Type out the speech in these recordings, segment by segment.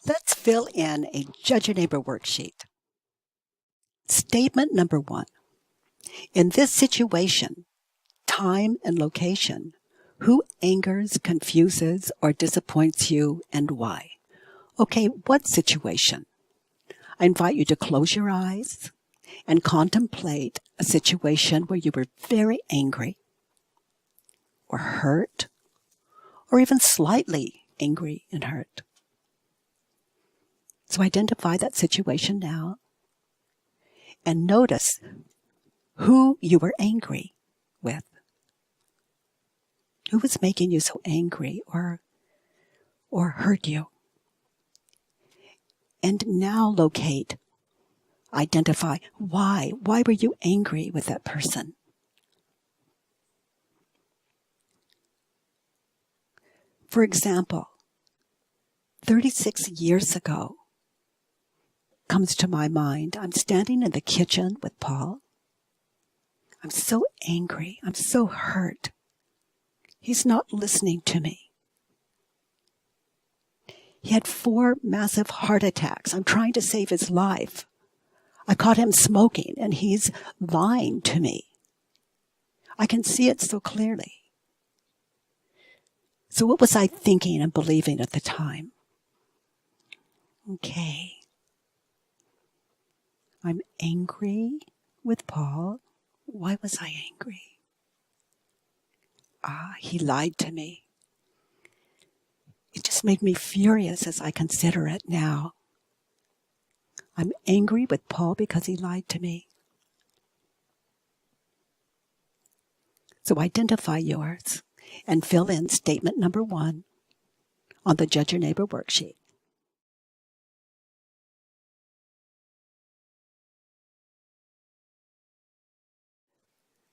Let's fill in a Judge Your Neighbor worksheet. Statement number 1. In this situation, time and location, who angers, confuses, or disappoints you and why? Okay, what situation? I invite you to close your eyes and contemplate a situation where you were very angry or hurt or even slightly angry and hurt. So identify that situation now and notice who you were angry with. Who was making you so angry or hurt you? And now identify why. Why were you angry with that person? For example, 36 years ago comes to my mind. I'm standing in the kitchen with Paul. I'm so angry. I'm so hurt. He's not listening to me. He had 4 massive heart attacks. I'm trying to save his life. I caught him smoking, and he's lying to me. I can see it so clearly. So what was I thinking and believing at the time? Okay. I'm angry with Paul. Why was I angry? He lied to me. It just made me furious as I consider it now. I'm angry with Paul because he lied to me. So identify yours and fill in statement number 1 on the Judge Your Neighbor worksheet.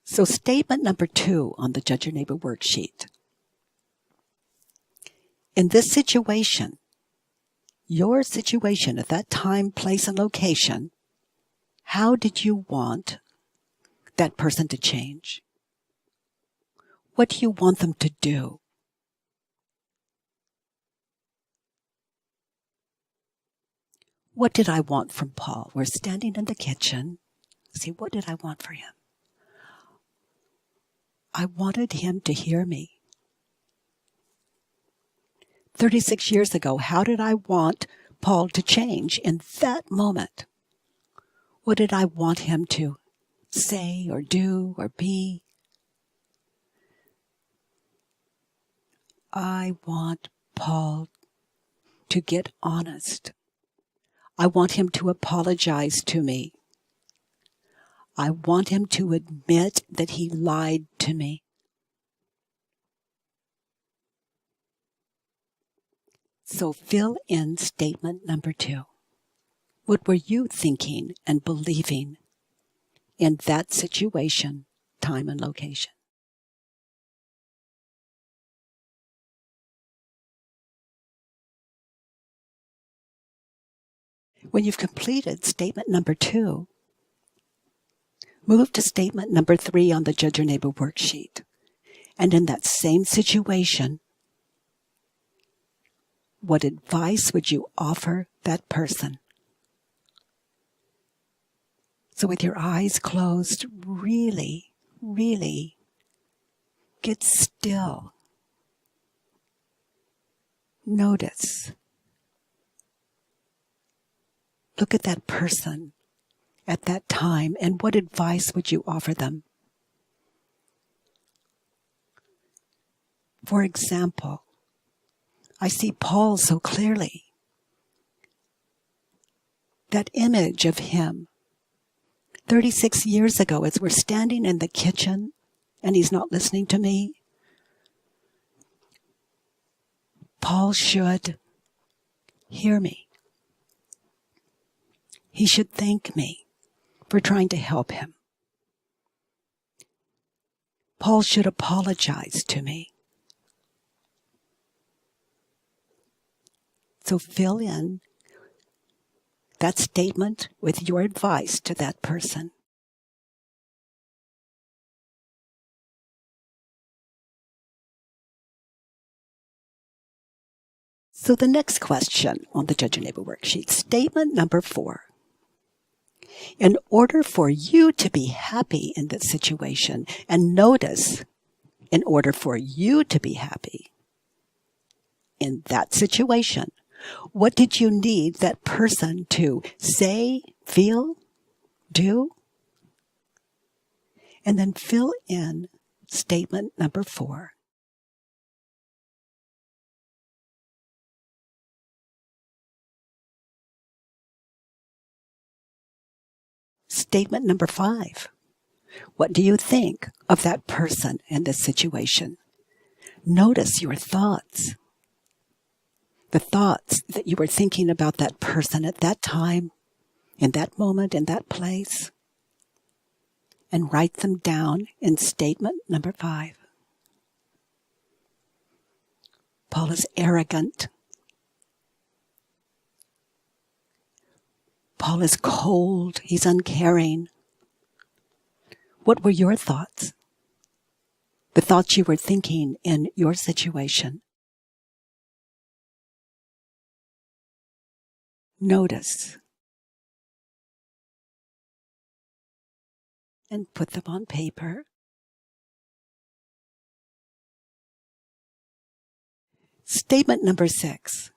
So statement number 2 on the Judge Your Neighbor worksheet. In this situation, your situation at that time, place, and location, how did you want that person to change? What do you want them to do? What did I want from Paul? We're standing in the kitchen. See, what did I want for him? I wanted him to hear me. 36 years ago, how did I want Paul to change in that moment? What did I want him to say or do or be? I want Paul to get honest. I want him to apologize to me. I want him to admit that he lied to me. So fill in statement number 2. What were you thinking and believing in that situation, time, and location? When you've completed statement number 2, move to statement number 3 on the Judge Your Neighbor worksheet. And in that same situation, what advice would you offer that person? So with your eyes closed, really, really get still. Notice. Look at that person at that time, and what advice would you offer them? For example, I see Paul so clearly. That image of him 36 years ago as we're standing in the kitchen and he's not listening to me. Paul should hear me. He should thank me for trying to help him. Paul should apologize to me. So fill in that statement with your advice to that person. So the next question on the Judge Your Neighbor worksheet, statement number 4. In order for you to be happy in this situation, and notice, in order for you to be happy in that situation, what did you need that person to say, feel, do? And then fill in statement number 4. Statement number 5. What do you think of that person and this situation? Notice your thoughts. The thoughts that you were thinking about that person at that time, in that moment, in that place. And write them down in statement number 5. Paul is arrogant. Paul is cold. He's uncaring. What were your thoughts? The thoughts you were thinking in your situation. Notice. And put them on paper. Statement number 6.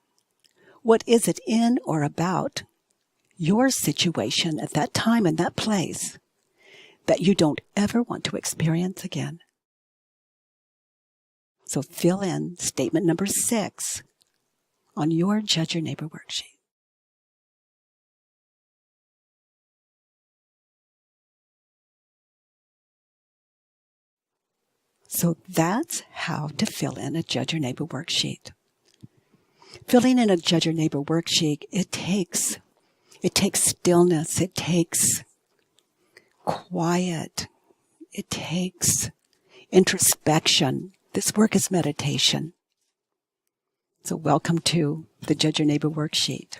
What is it in or about your situation at that time and that place that you don't ever want to experience again? So fill in statement number 6 on your Judge Your Neighbor worksheet. So that's how to fill in a Judge Your Neighbor worksheet. Filling in a Judge Your Neighbor worksheet, it takes stillness, it takes quiet, it takes introspection. This work is meditation. So welcome to the Judge Your Neighbor worksheet.